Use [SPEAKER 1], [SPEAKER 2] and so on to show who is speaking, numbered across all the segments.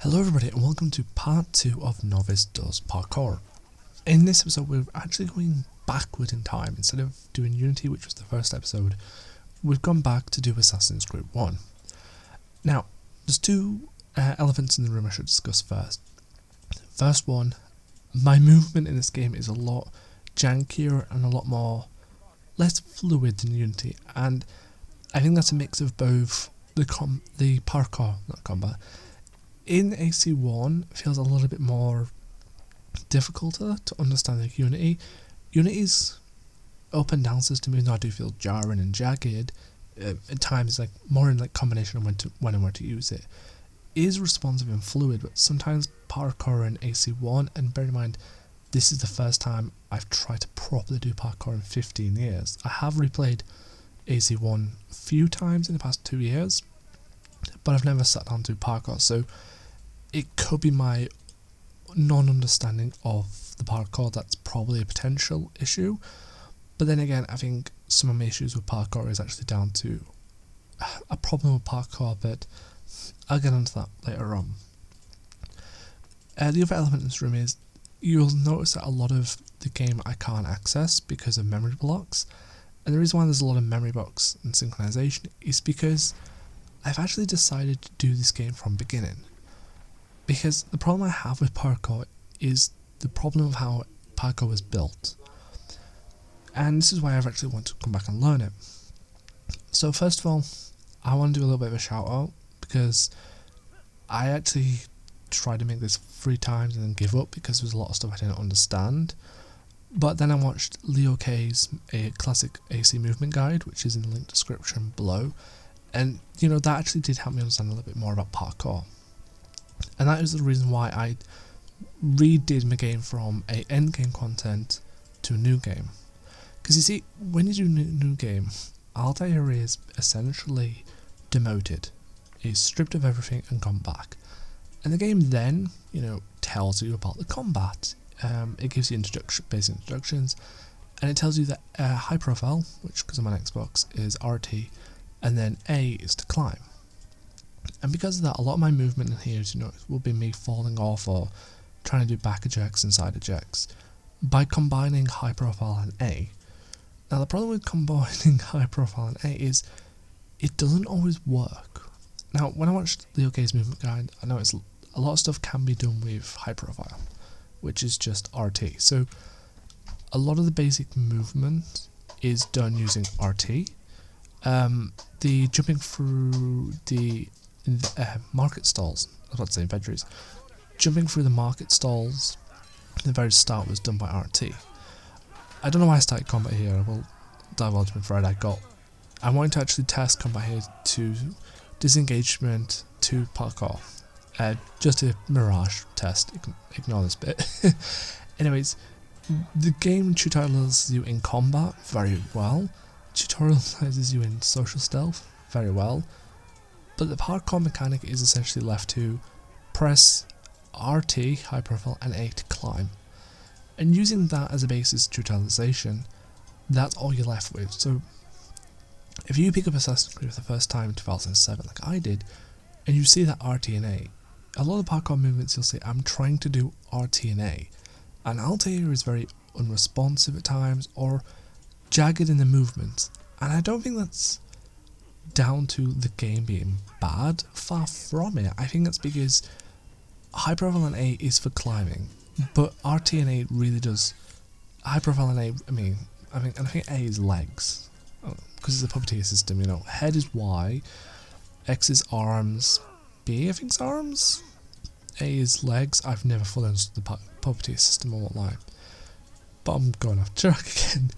[SPEAKER 1] Hello everybody and welcome to part 2 of Novice Does Parkour. In this episode we're actually going backward in time. Instead of doing Unity, which was the first episode, we've gone back to do Assassin's Creed 1. Now, there's two elephants in the room I should discuss first. First one, my movement in this game is a lot jankier and a lot less fluid than Unity, and I think that's a mix of both the parkour, not combat, in AC1 feels a little bit more difficult to understand than Unity. Unity's up and down system, even though I do feel jarring and jagged, at times like more in like combination of when and where to use it, is responsive and fluid, but sometimes parkour in AC1, and bear in mind, this is the first time I've tried to properly do parkour in 15 years. I have replayed AC1 a few times in the past 2 years, but I've never sat down to do parkour, so it could be my non-understanding of the parkour that's probably a potential issue. But then again, I think some of my issues with parkour is actually down to a problem with parkour, but I'll get into that later on. The other element in this room is you'll notice that a lot of the game I can't access because of memory blocks, and the reason why there's a lot of memory blocks and synchronization is because I've actually decided to do this game from beginning. Because the problem I have with parkour is the problem of how parkour was built. And this is why I've actually wanted to come back and learn it. So first of all, I want to do a little bit of a shout out, because I actually tried to make this 3 times and then give up because there was a lot of stuff I didn't understand. But then I watched Leo K's a classic AC movement guide, which is in the link description below. And that actually did help me understand a little bit more about parkour. And that is the reason why I redid my game from a end game content to a new game. Because you see, when you do a new game, Altair is essentially demoted. He's stripped of everything and gone back. And the game then, tells you about the combat. It gives you basic introductions, and it tells you that high profile, which because I'm on Xbox, is RT, and then A is to climb. And because of that, a lot of my movement in here will be me falling off or trying to do back ejects and side ejects by combining high profile and A. Now the problem with combining high profile and A is it doesn't always work. Now when I watched Leo K's movement guide, I noticed a lot of stuff can be done with high profile, which is just RT. So a lot of the basic movement is done using RT. The jumping through the market stalls, I was about to say inventories, jumping through the market stalls at the very start was done by RT. I don't know why I started combat here. I will divulge my thread. I wanted to actually test combat here to disengagement to parkour, just a mirage test. Ignore this bit. Anyways, the game tutorializes you in combat very well, tutorializes you in social stealth very well, but the parkour mechanic is essentially left to press RT, high profile, and A to climb. And using that as a basis tutorialization, that's all you're left with. So if you pick up Assassin's Creed for the first time in 2007, like I did, and you see that RT and A, a lot of parkour movements you'll say, I'm trying to do RT and A. And Altair is very unresponsive at times, or jagged in the movements. And I don't think that's down to the game being bad. Far from it. I think that's because high profile and A is for climbing, but RT and A really does. High profile and A, I think A is legs, because it's a puppeteer system. Head is Y, X is arms, B I think is arms, A is legs. I've never fully understood the puppeteer system, I won't lie, but I'm going off track again.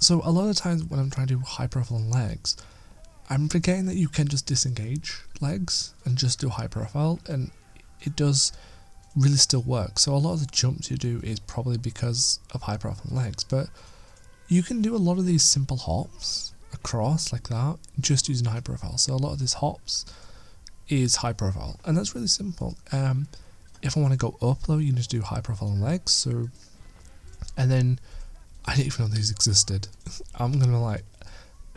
[SPEAKER 1] So a lot of times when I'm trying to do high profile and legs, I'm forgetting that you can just disengage legs and just do high profile, and it does really still work. So a lot of the jumps you do is probably because of high profile and legs, but you can do a lot of these simple hops across like that just using high profile. So a lot of these hops is high profile, and that's really simple. If I want to go up though, you can just do high profile and legs. So, and then I didn't even know these existed. I'm gonna like,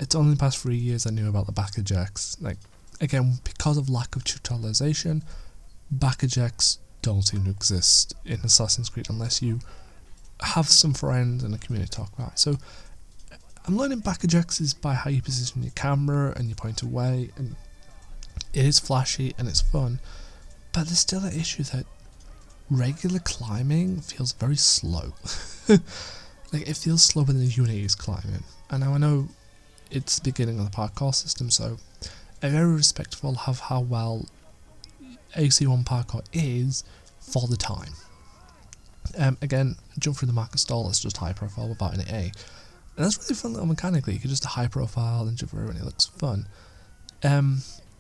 [SPEAKER 1] it's only the past 3 years I knew about the back ejects. Like, again, because of lack of tutorialization, back ejects don't seem to exist in Assassin's Creed unless you have some friends and a community to talk about. So I'm learning back ejects is by how you position your camera and you point away, and it is flashy and it's fun, but there's still an issue that regular climbing feels very slow. Like, it feels slower than Unity is climbing. And now I know it's the beginning of the parkour system, so I'm very respectful of how well AC1 parkour is for the time. Again, jump through the market stall is just high profile without any A. And that's really fun little mechanically. You can just high profile and jump through and it looks fun.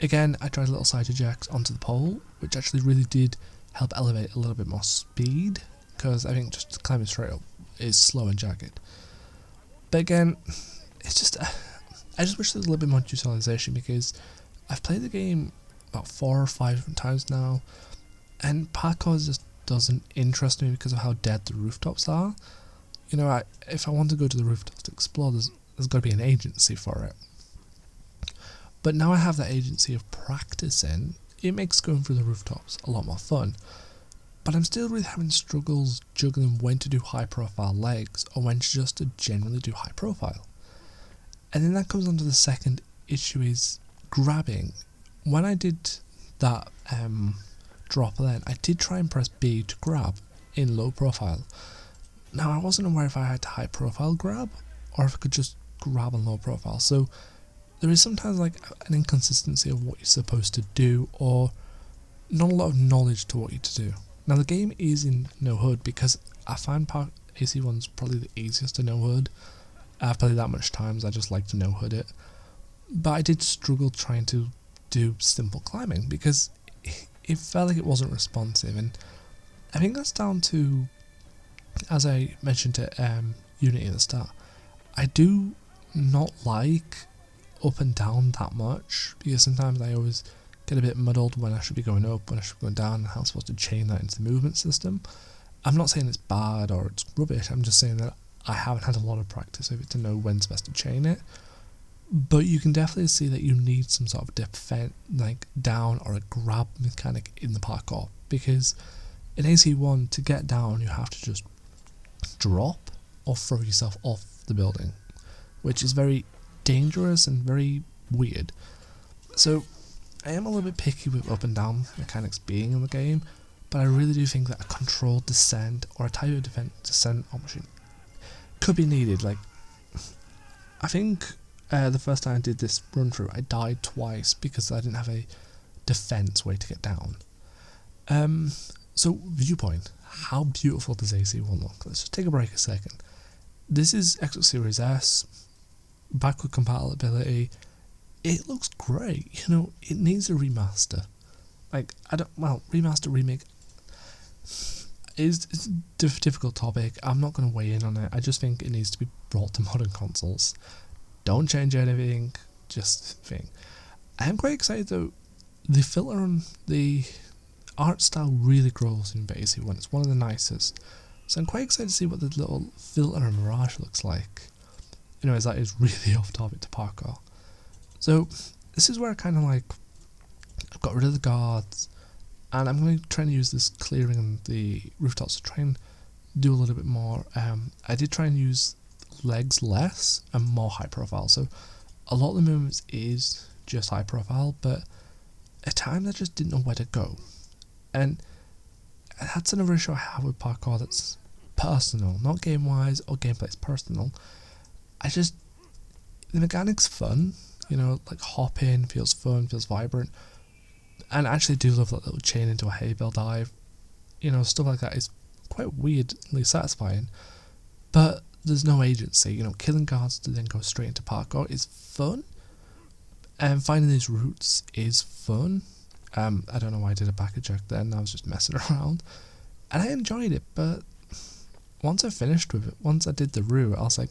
[SPEAKER 1] Again, I tried a little side ejects onto the pole, which actually really did help elevate a little bit more speed, because I think just climbing straight up is slow and jagged. But again, it's just, I just wish there was a little bit more utilization, because I've played the game about 4 or 5 different times now, and parkour just doesn't interest me because of how dead the rooftops are. You know, if I want to go to the rooftops to explore, there's got to be an agency for it. But now I have that agency of practicing, it makes going through the rooftops a lot more fun. But I'm still really having struggles juggling when to do high profile legs or when just to generally do high profile. And then that comes on to the second issue, is grabbing. When I did that drop then, I did try and press B to grab in low profile. Now I wasn't aware if I had to high profile grab or if I could just grab on low profile. So there is sometimes like an inconsistency of what you're supposed to do, or not a lot of knowledge to what you to do. Now the game is in no HUD because I find AC1's probably the easiest to no HUD. I've played that much times, I just like to no HUD it. But I did struggle trying to do simple climbing because it felt like it wasn't responsive, and I think that's down to, as I mentioned to Unity at the start, I do not like up and down that much, because sometimes I always get a bit muddled when I should be going up, when I should be going down, and how I'm supposed to chain that into the movement system. I'm not saying it's bad or it's rubbish, I'm just saying that I haven't had a lot of practice of it to know when's best to chain it. But you can definitely see that you need some sort of defense, like down or a grab mechanic in the parkour, because in AC1 to get down you have to just drop or throw yourself off the building, which is very dangerous and very weird. So I am a little bit picky with up and down mechanics being in the game, but I really do think that a controlled descent or a type of descent option could be needed. Like, I think the first time I did this run through, I died twice because I didn't have a defense way to get down. So viewpoint, how beautiful does AC1 look? Let's just take a break a second. This is Xbox Series S, backward compatibility. It looks great, you know. It needs a remaster. Like, remaster, remake is a difficult topic. I'm not going to weigh in on it. I just think it needs to be brought to modern consoles. Don't change anything, just think. I am quite excited though. The filter on the art style really grows in AC1. It's one of the nicest. So I'm quite excited to see what the little filter and mirage looks like. You know, as that is really off topic to parkour. So this is where I kind of like, I've got rid of the guards, and I'm going to try and use this clearing on the rooftops to try and do a little bit more. I did try and use legs less and more high profile, so a lot of the movements is just high profile, but at times I just didn't know where to go. And that's another issue I have with parkour that's personal, not game wise or gameplay, it's personal. The mechanic's fun, you know, like hopping feels fun, feels vibrant, and I actually do love that little chain into a hay bale dive. You know, stuff like that is quite weirdly satisfying, but there's no agency. You know, killing guards to then go straight into parkour is fun, and finding these routes is fun. I don't know why I did a back eject then, I was just messing around, and I enjoyed it, but once I finished with it, once I did the route, I was like,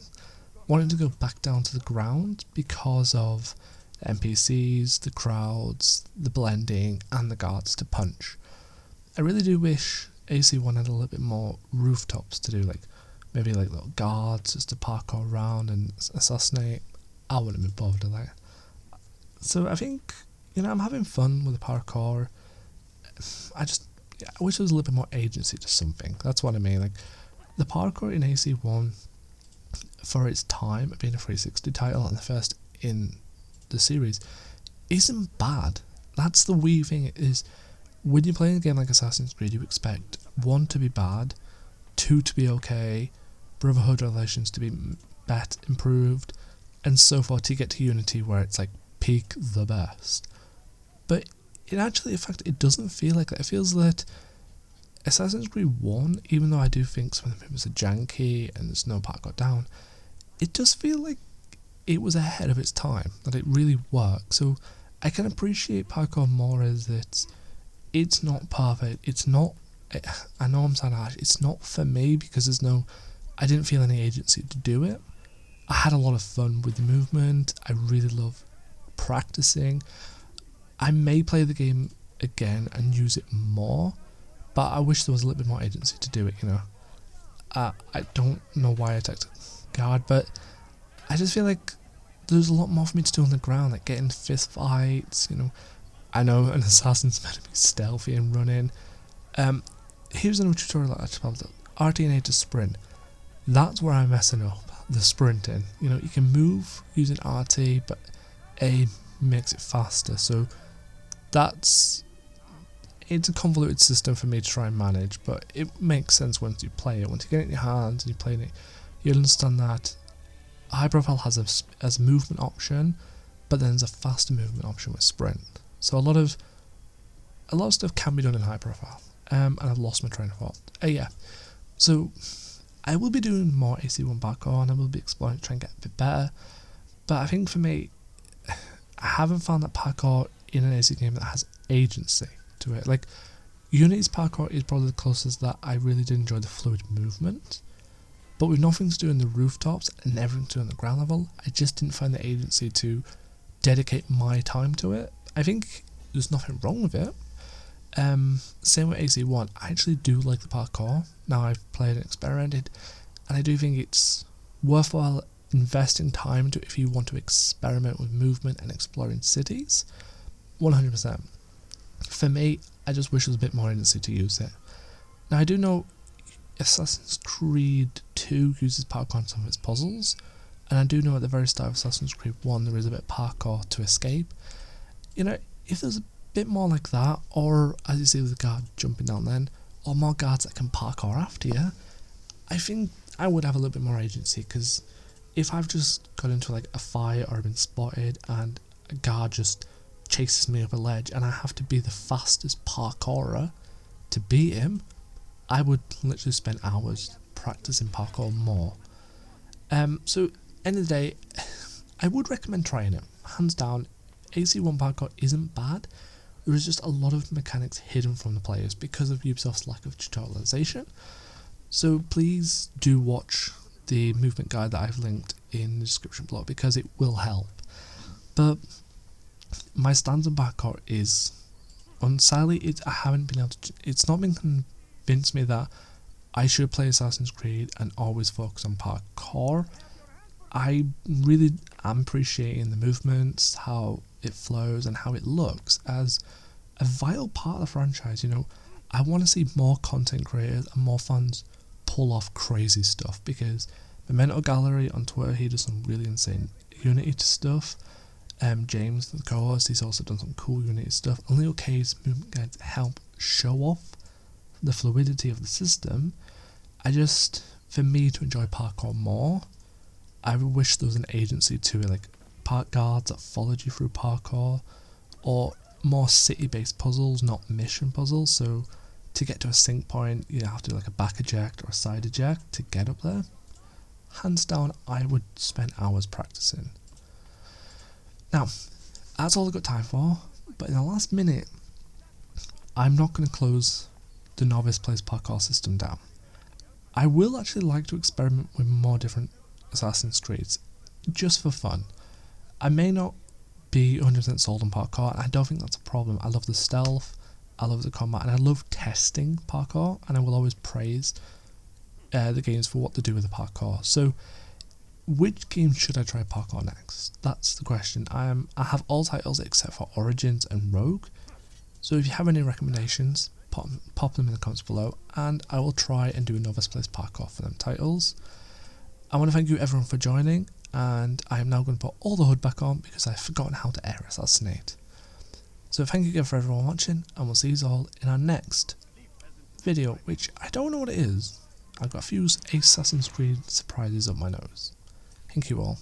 [SPEAKER 1] wanting to go back down to the ground because of the NPCs, the crowds, the blending, and the guards to punch. I really do wish AC1 had a little bit more rooftops to do, like maybe like little guards just to parkour around and assassinate. I wouldn't have been bothered with that. So I think, you know, I'm having fun with the parkour. I wish there was a little bit more agency to something. That's what I mean. Like, the parkour in AC1, for its time of being a 360 title and the first in the series, isn't bad. That's the weird thing, is when you're playing a game like Assassin's Creed, you expect 1 to be bad, 2 to be okay, Brotherhood Relations to be improved, and so forth, to get to Unity where it's like peak the best. But in fact, it doesn't feel like that. It feels that Assassin's Creed 1, even though I do think some of the movements are janky and there's no part got down, it does feel like it was ahead of its time, that it really worked. So I can appreciate parkour more as it's not perfect. It's not, I know I'm saying harsh, it's not for me because I didn't feel any agency to do it. I had a lot of fun with the movement. I really love practicing. I may play the game again and use it more, but I wish there was a little bit more agency to do it, I don't know why I took guard, but I just feel like there's a lot more for me to do on the ground, like getting fist fights, I know an assassin's meant to be stealthy and running. Here's another tutorial I actually found, RT&A to sprint. That's where I'm messing up, the sprinting. You can move using RT, but A makes it faster, so it's a convoluted system for me to try and manage, but it makes sense once you play it. Once you get it in your hands and you're playing it, you'll understand that high profile has a movement option, but then there's a faster movement option with sprint. So a lot of stuff can be done in high profile. And I've lost my train of thought. Yeah. So I will be doing more AC1 parkour, and I will be exploring to try and get a bit better. But I think for me, I haven't found that parkour in an AC game that has agency to it. Like, Unity's parkour is probably the closest that I really did enjoy the fluid movement, but with nothing to do in the rooftops and everything to do on the ground level, I just didn't find the agency to dedicate my time to it. I think there's nothing wrong with it. Same with AC1, I actually do like the parkour. Now I've played and experimented, and I do think it's worthwhile investing time into it if you want to experiment with movement and exploring cities. 100%. For me, I just wish there was a bit more agency to use it. Now I do know Assassin's Creed 2 uses parkour on some of its puzzles, and I do know at the very start of Assassin's Creed 1 there is a bit of parkour to escape. If there's a bit more like that, or as you see with the guard jumping down then, or more guards that can parkour after you, I think I would have a little bit more agency, because if I've just got into like a fight or I've been spotted and a guard just chases me up a ledge and I have to be the fastest parkourer to beat him, I would literally spend hours practicing parkour more. So end of the day, I would recommend trying it. Hands down, AC1 parkour isn't bad. There is just a lot of mechanics hidden from the players because of Ubisoft's lack of tutorialization. So please do watch the movement guide that I've linked in the description below, because it will help. But my stance on parkour is, sadly, I haven't been able to. It's not been convinced me that I should play Assassin's Creed and always focus on parkour. I really am appreciating the movements, how it flows, and how it looks as a vital part of the franchise. I want to see more content creators and more fans pull off crazy stuff, because Memento Gallery on Twitter, he does some really insane Unity stuff. James, the co-host, he's also done some cool Unity stuff. And Leo K's movement guides help show off the fluidity of the system. For me to enjoy parkour more, I wish there was an agency to it, like park guards that followed you through parkour, or more city-based puzzles, not mission puzzles. So to get to a sync point, you have to do like a back eject or a side eject to get up there. Hands down, I would spend hours practicing. Now, that's all I've got time for, but in the last minute, I'm not going to close the Novice Plays Parkour system down. I will actually like to experiment with more different Assassin's Creeds, just for fun. I may not be 100% sold on parkour, and I don't think that's a problem. I love the stealth, I love the combat, and I love testing parkour, and I will always praise the games for what they do with the parkour. So, which game should I try parkour next? That's the question. I have all titles except for Origins and Rogue. So if you have any recommendations, pop them in the comments below, and I will try and do a Novice Plays Parkour for them titles. I want to thank you everyone for joining, and I am now going to put all the HUD back on because I've forgotten how to air assassinate. So thank you again for everyone watching, and we'll see you all in our next video, which I don't know what it is. I've got a few Assassin's Creed surprises up my nose. Thank you all.